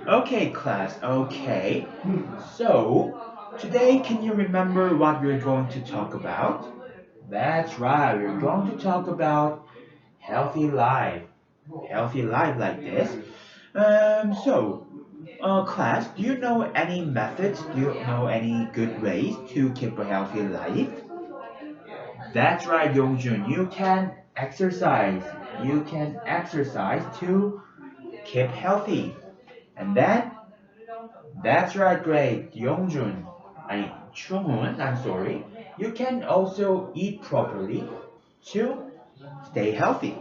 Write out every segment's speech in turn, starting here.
Okay, class, okay. So, today can you remember what we're going to talk about? That's right, we're going to talk about healthy life. Healthy life like this. Class, do you know any methods? Do you know any good ways to keep a healthy life? That's right, Yongjun. You can exercise. You can exercise to keep healthy. And then, that's right, great, Yongjun. Chunghun, I'm sorry. You can also eat properly to stay healthy.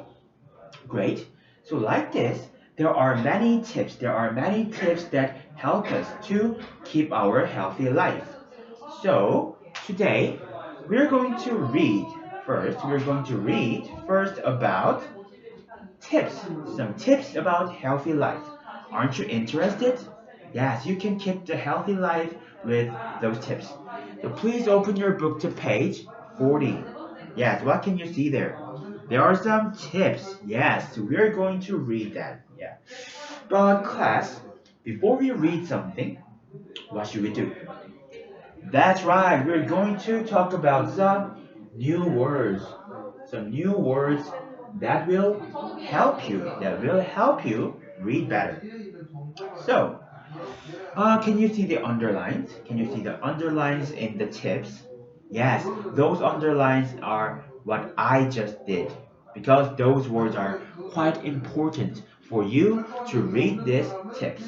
Great. So like this, there are many tips that help us to keep our healthy life. So today we're going to read first about tips, some tips about healthy life. Aren't you interested? Yes, you can keep the healthy life with those tips. So please open your book to page 40. Yes, what can you see there? There are some tips. Yes, so we're going to read that. Yeah. But class, before we read something, what should we do? That's right, we're going to talk about some new words. Some new words that will help you read better. So, can you see the underlines? Can you see the underlines in the tips? Yes, those underlines are what I just did because those words are quite important for you to read these tips.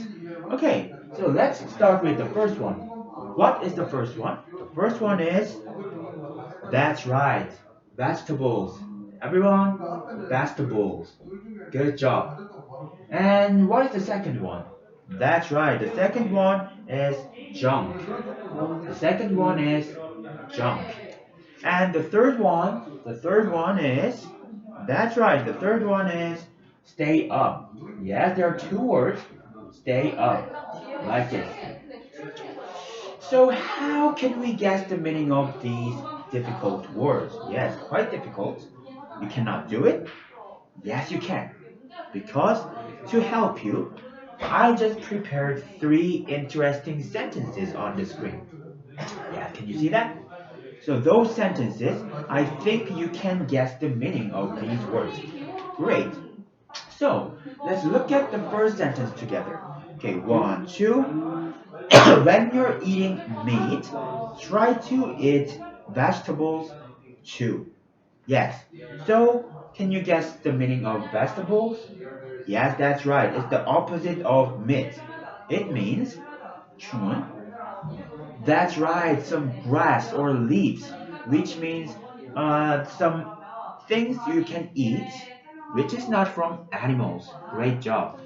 Okay, so let's start with the first one. What is the first one? The first one is that's right, vegetables. Everyone, vegetables. Good job. And what is the second one? That's right, the second one is junk. The second one is junk. And the third one is, that's right, the third one is stay up. Yes, there are two words, stay up, like this. So how can we guess the meaning of these difficult words? Yes, quite difficult. You cannot do it? Yes, you can. Because to help you, I just prepared three interesting sentences on the screen. Yeah, can you see that? So those sentences, I think you can guess the meaning of these words. Great. So let's look at the first sentence together. Okay, one, two. When you're eating meat, try to eat vegetables too. Yes. So can you guess the meaning of vegetables? Yes, that's right. It's the opposite of meat. It means chun. That's right, some grass or leaves, which means some things you can eat, which is not from animals. Great job.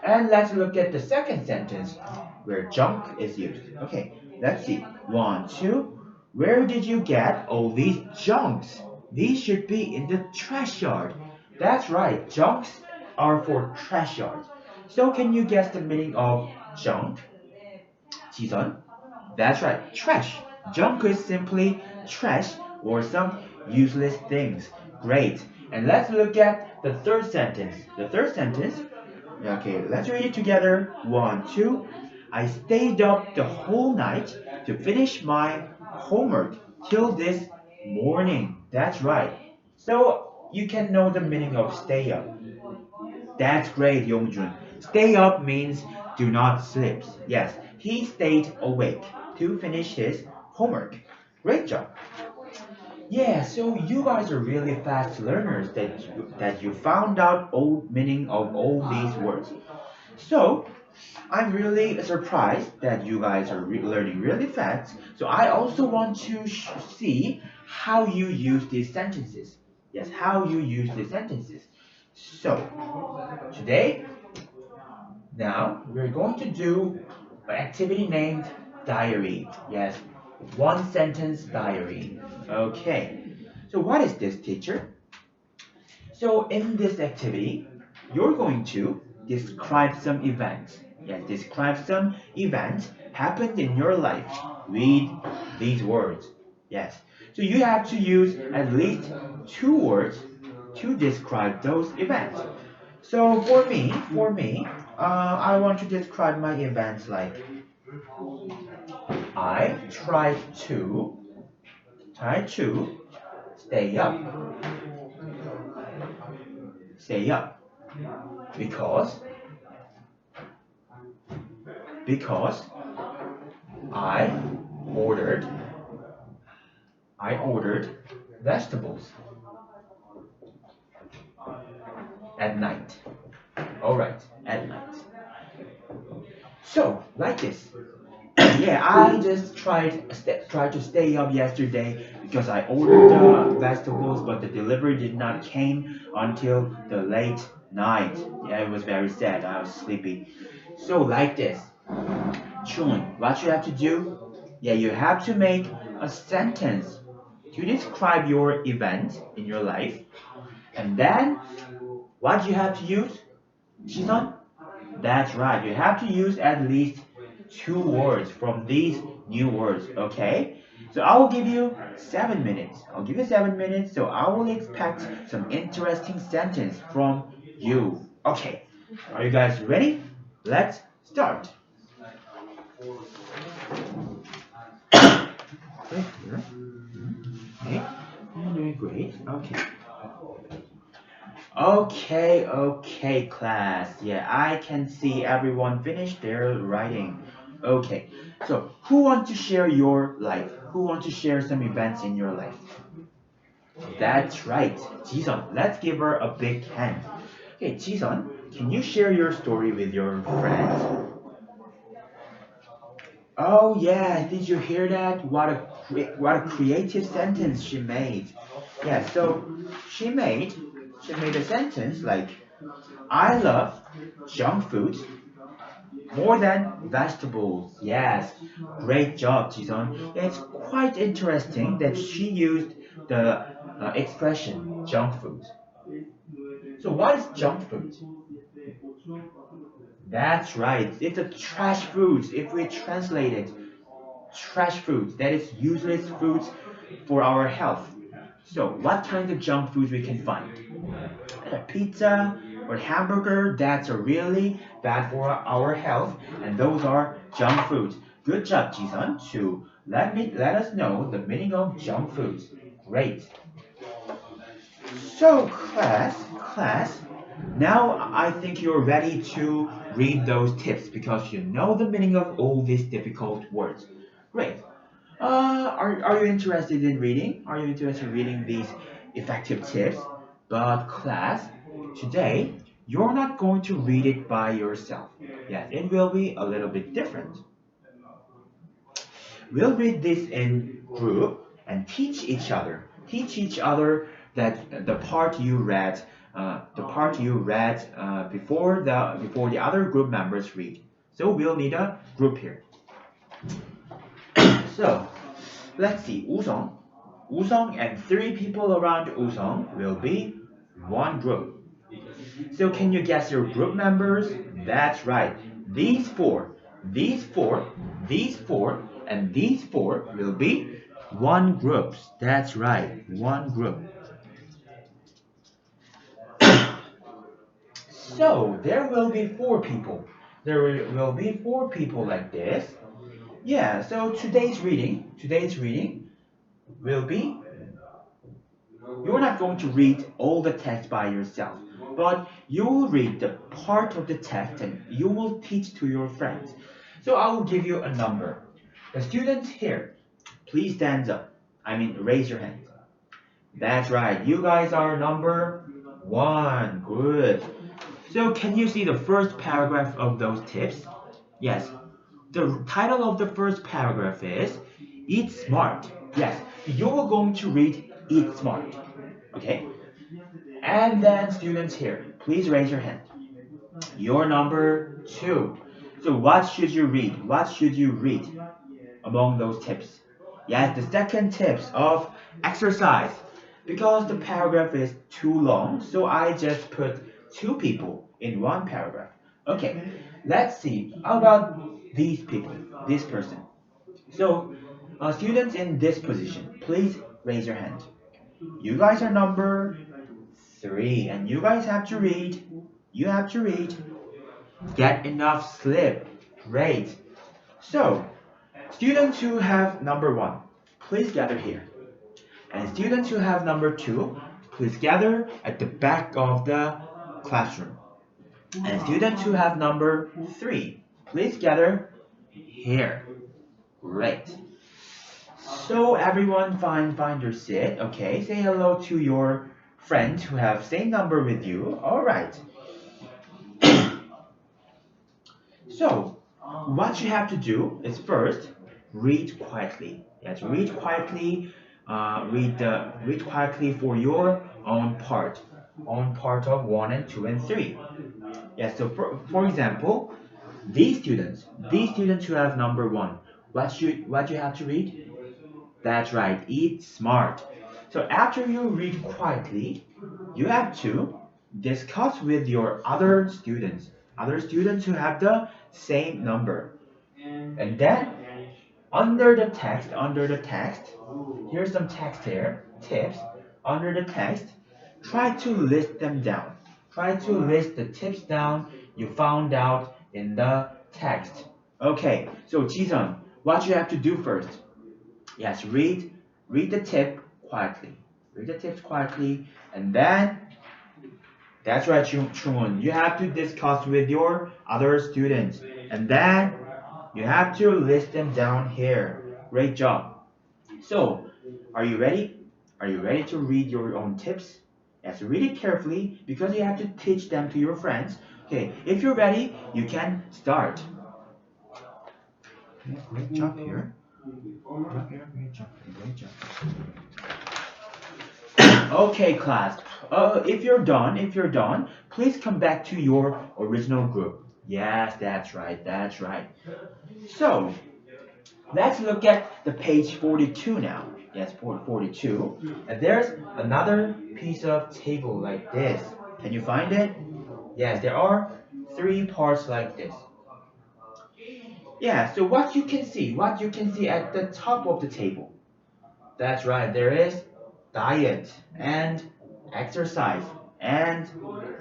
And let's look at the second sentence where junk is used. Okay, let's see. One, two. Where did you get all these junks? These should be in the trash yard. That's right, junks are for trash yards. So can you guess the meaning of junk? 지선? That's right, trash. Junk is simply trash or some useless things. Great. And let's look at the third sentence. The third sentence, okay, let's read it together. One, two. I stayed up the whole night to finish my homework till this morning. That's right. So you can know the meaning of stay up. That's great, Yongjun. Stay up means do not sleep. Yes, he stayed awake to finish his homework. Great job. Yeah, so you guys are really fast learners that you found out all meaning of all these words. So I'm really surprised that you guys are learning really fast. So I also want to see how you use these sentences. Yes, how you use these sentences. So today now, we're going to do an activity named diary. Yes, one sentence diary. Okay. So what is this, teacher? So in this activity, you're going to describe some events. Yes, describe some events happened in your life. Read these words. Yes. So you have to use at least two words to describe those events. So for me, I want to describe my events like I try to stay up, stay up because because I ordered I ordered vegetables at night. All right, at night. So like this. Yeah, I just tried to stay up yesterday because I ordered the vegetables, but the delivery did not came until the late night. Yeah, it was very sad. I was sleepy. So like this, Chun, what you have to do? Yeah, you have to make a sentence to describe your event in your life, and then what you have to use, Shizan? That's right. You have to use at least two words from these new words, okay? So I will give you 7 minutes. I'll give you 7 minutes, so I will expect some interesting sentence from you. Okay. Are you guys ready? Let's start. Right here. Okay. You're doing great. Okay. Okay, class. Yeah, I can see everyone finished their writing. Okay, so who wants to share your life? Who wants to share some events in your life? That's right, Jisun. Let's give her a big hand. Okay, Jisun, can you share your story with your friends? Oh yeah, did you hear that? What a creative sentence she made. Yeah, so she made she made a sentence like I love junk food more than vegetables. Yes, great job, Jison. It's quite interesting that she used the expression junk food. So, what is junk food? That's right, it's a trash food. If we translate it, trash foods, that is useless foods for our health. So, what kind of junk foods we can find? A pizza or hamburger that's really bad for our health, and those are junk foods. Good job, Jisun, to let us know the meaning of junk foods. Great. So, class, now I think you're ready to read those tips because you know the meaning of all these difficult words. Great. Are you interested in reading? Are you interested in reading these effective tips? But class, today you're not going to read it by yourself. Yes, it will be a little bit different. We'll read this in group and teach each other. Teach each other that the part you read before the other group members read. So we'll need a group here. So let's see. Usong and three people around Usong will be one group. So can you guess your group members? That's right. These four, these four, these four, and these four will be one group. That's right, one group. So there will be four people. There will be four people like this. Yeah, so today's reading will be you're not going to read all the text by yourself, but you will read the part of the text and you will teach to your friends. So I will give you a number. The students here, please stand up. I mean, raise your hand. That's right. You guys are number one. Good. So can you see the first paragraph of those tips? Yes. The title of the first paragraph is Eat Smart. Yes, you are going to read Eat Smart. Okay? And then students here, please raise your hand. You're number two. So what should you read? What should you read among those tips? Yes, the second tips of exercise. Because the paragraph is too long, so I just put two people in one paragraph. Okay, let's see. How about these people, this person? So, students in this position, please raise your hand. You guys are number three, and you guys have to read. You have to read. Get enough sleep. Great. So, students who have number 1, please gather here. And students who have number 2, please gather at the back of the classroom. And students who have number 3, please gather here. Great. So everyone find your seat. Okay, say hello to your friends who have same number with you. All right. So what you have to do is first read quietly. Yes, read quietly. Read quietly for your own part of 1 and 2 and 3. Yes. So for example, these students who have number 1, what you have to read? That's right, eat smart. So after you read quietly, you have to discuss with your other students who have the same number. And then under the text, here's some text here, tips. Under the text, try to list them down. Try to list the tips down you found out in the text. Okay, so Jisung, what you have to do first? Yes, read the tip quietly. Read the tips quietly, and then that's right, Chun. You have to discuss with your other students, and then you have to list them down here. Great job. So, are you ready? Are you ready to read your own tips? Yes, read it carefully because you have to teach them to your friends. Okay, if you're ready, you can start. Yeah, great job here. Great job. Great job. Okay, class. If you're done, please come back to your original group. Yes, that's right. That's right. So, let's look at the page 42 now. Yes, 42. And there's another piece of table like this. Can you find it? Yes, there are 3 parts like this. Yeah, so what you can see at the top of the table. That's right, there is diet and exercise and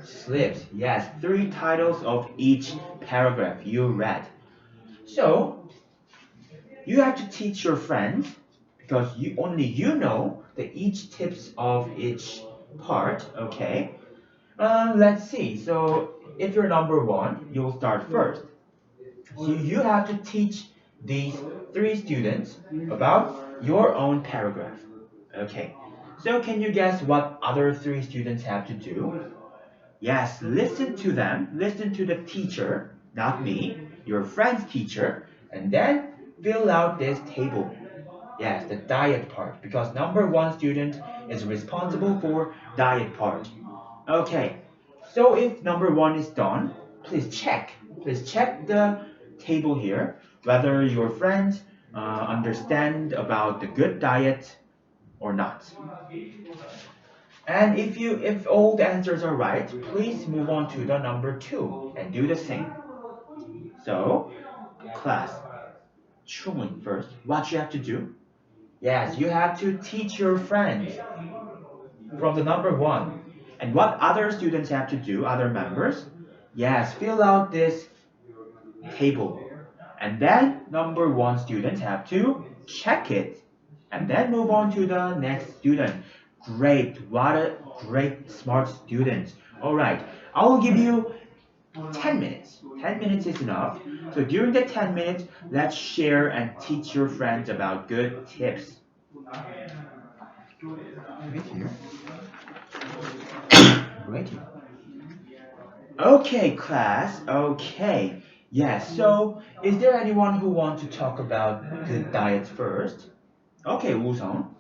sleeps. Yes, 3 titles of each paragraph you read. So, you have to teach your friends because you know the each tips of each part, okay? Let's see. So, if you're number 1, you'll start first. So you have to teach these 3 students about your own paragraph. Okay. So can you guess what other 3 students have to do? Yes, listen to them. Listen to the teacher, not me, your friend's teacher, and then fill out this table. Yes, the diet part, because number 1 student is responsible for diet part. Okay, so if number 1 is done, please check. Please check the table here whether your friends understand about the good diet or not. And if all the answers are right, please move on to the number 2 and do the same. So, class, Chun first, what you have to do? Yes, you have to teach your friends from the number 1. And what other students have to do, other members? Yes, fill out this table. And then number 1 students have to check it. And then move on to the next student. Great, what a great smart student. Alright, I will give you 10 minutes. 10 minutes is enough. So during the 10 minutes, let's share and teach your friends about good tips. Right here. Right here. Okay, class. Okay. Yes, so is there anyone who wants to talk about good diets first? Okay, Woo-sung.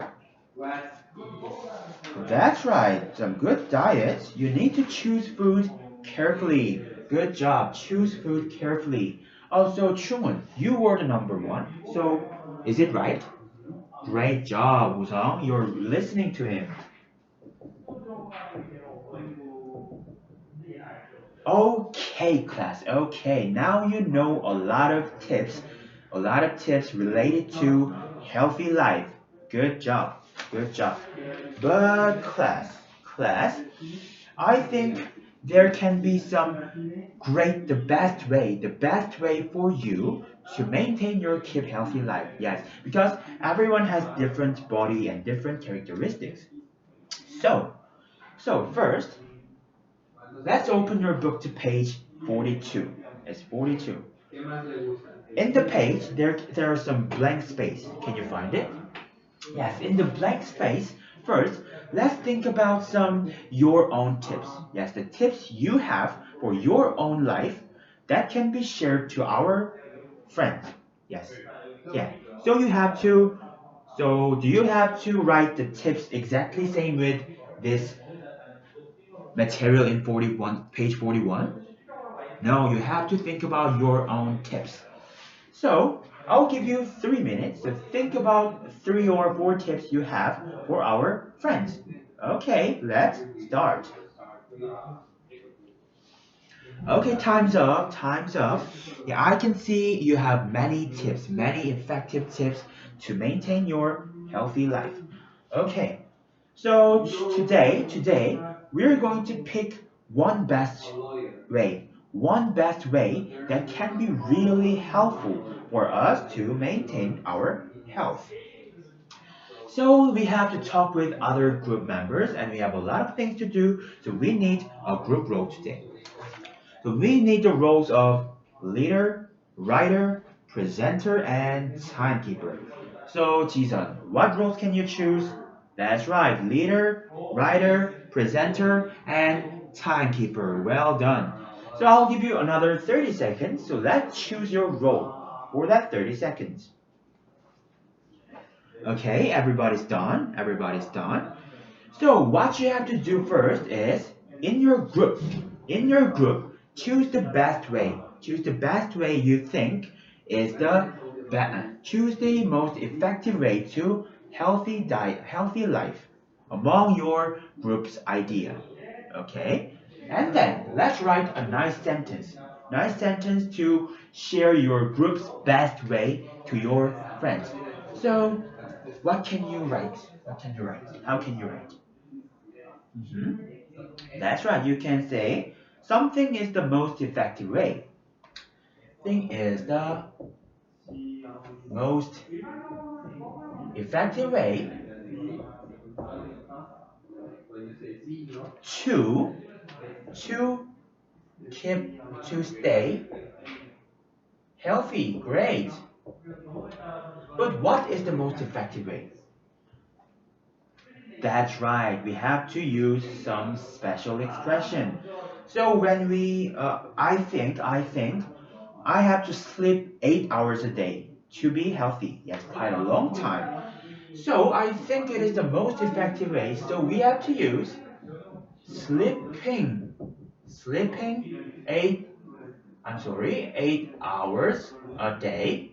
That's right. Some good diets. You need to choose food carefully. Good job. Choose food carefully. Also, Chungwon, you were the number 1. So, is it right? Great job, Woo-sung. You're listening to him. Okay, class. Okay, now you know a lot of tips related to healthy life. Good job. Good job. But class, I think there can be some the best way for you to maintain your keep healthy life. Yes, because everyone has different body and different characteristics. So, so first, let's open your book to page 42. It's 42. In the page, there are some blank space. Can you find it? Yes, in the blank space, first, let's think about some your own tips. Yes, the tips you have for your own life that can be shared to our friends. Yes. Yeah. So you have to do you have to write the tips exactly same with this material in 41 page 41? No, you have to think about your own tips. So, I'll give you 3 minutes to think about 3 or 4 tips you have for our friends. Okay, let's start. Okay, time's up, time's up. Yeah, I can see you have many tips, many effective tips to maintain your healthy life. Okay, so today, we're going to pick one best way that can be really helpful for us to maintain our health. So we have to talk with other group members and we have a lot of things to do. So we need a group role today. So we need the roles of leader, writer, presenter, and timekeeper. So Jisun, what roles can you choose? That's right, leader, writer, presenter, and timekeeper. Well done. So I'll give you another 30 seconds. So let's choose your role for that 30 seconds. Okay, everybody's done. Everybody's done. So what you have to do first is in your group, choose the best way. Choose the best way you think is choose the most effective way to healthy diet, healthy life among your group's idea. Okay? And then let's write a nice sentence. Nice sentence to share your group's best way to your friends. So, what can you write? What can you write? How can you write? Mhm. That's right. You can say something is the most effective way. Thing is the most effective way to to to stay healthy. Great. But what is the most effective way? That's right. We have to use some special expression. So when I have to sleep 8 hours a day to be healthy. Yes, quite a long time. So I think it is the most effective way. So we have to use sleeping. Sleeping 8 hours a day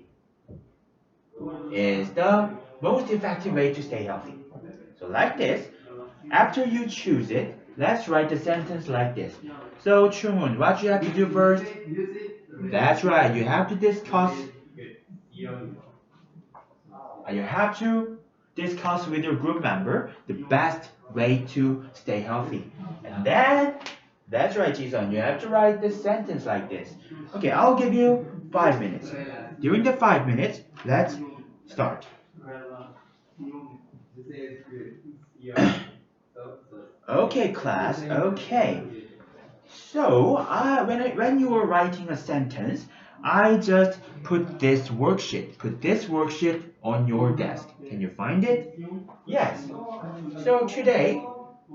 is the most effective way to stay healthy. So like this, after you choose it, let's write the sentence like this. So Chumun, what you have to do first? That's right, you have to discuss with your group member the best way to stay healthy. And then, that's right, Jason, you have to write this sentence like this. Okay, I'll give you 5 minutes. During the 5 minutes, let's start. Okay, class. Okay. So, when you were writing a sentence, I just put this worksheet on your desk. Can you find it? Yes. So today,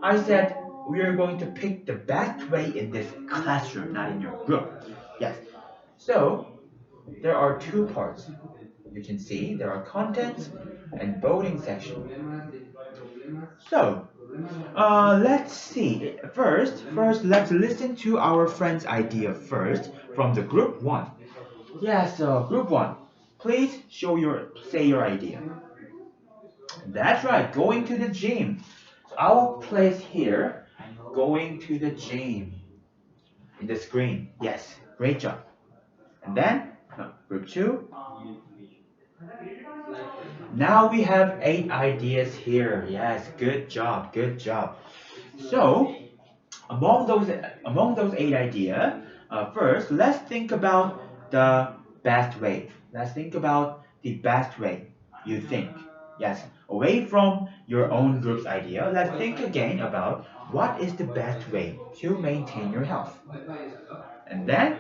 I said we are going to pick the best way in this classroom, not in your group. Yes. So there are two parts. You can see there are contents and voting section. So let's see. First, let's listen to our friend's idea first from the group one. Yes, group one. Please say your idea. That's right, going to the gym. So I'll place here, going to the gym in the screen. Yes, great job. And then, group two. Now we have 8 ideas here. Yes, good job, good job. So, Among those 8 ideas, first let's think about the best way. Let's think about the best way you think. Yes, away from your own group's idea, let's think again about what is the best way to maintain your health. And then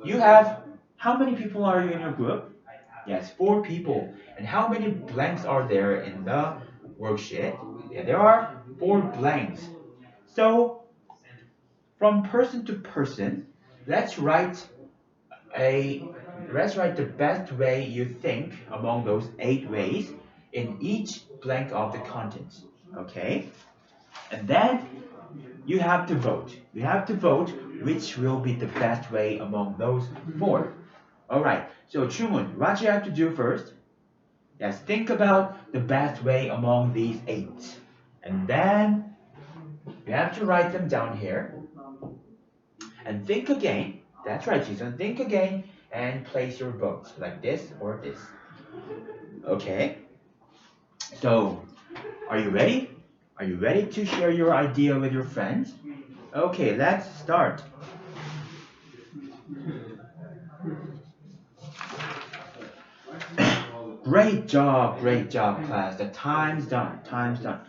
you have, how many people are you in your group? Yes, 4 people. And how many blanks are there in the worksheet? Yeah, there are 4 blanks. So from person to person, let's write a let's write the best way you think among those 8 ways in each blank of the contents. Okay? And then you have to vote. You have to vote which will be the best way among those 4. Alright, so Chumun, what you have to do first? Yes, think about the best way among these 8. And then you have to write them down here. And think again. That's right, Jason. Think again and place your votes like this or this. Okay? So, are you ready? Are you ready to share your idea with your friends? Okay, let's start. Great job, class. The time's done. Time's done.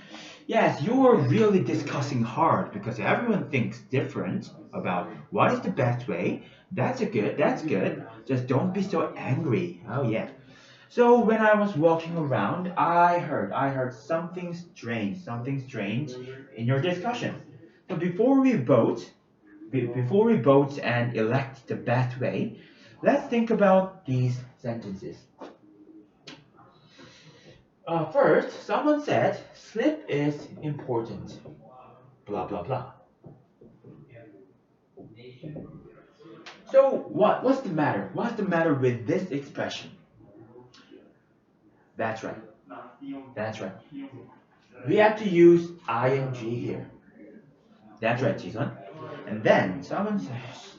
Yes, you're really discussing hard because everyone thinks different about what is the best way. That's good. Just don't be so angry. Oh yeah. So when I was walking around, I heard something strange in your discussion. So before we vote and elect the best way, let's think about these sentences. First, someone said sleep is important. Blah blah blah. So what's the matter? What's the matter with this expression? That's right. That's right. We have to use ing here. That's right, Jason. And then someone says,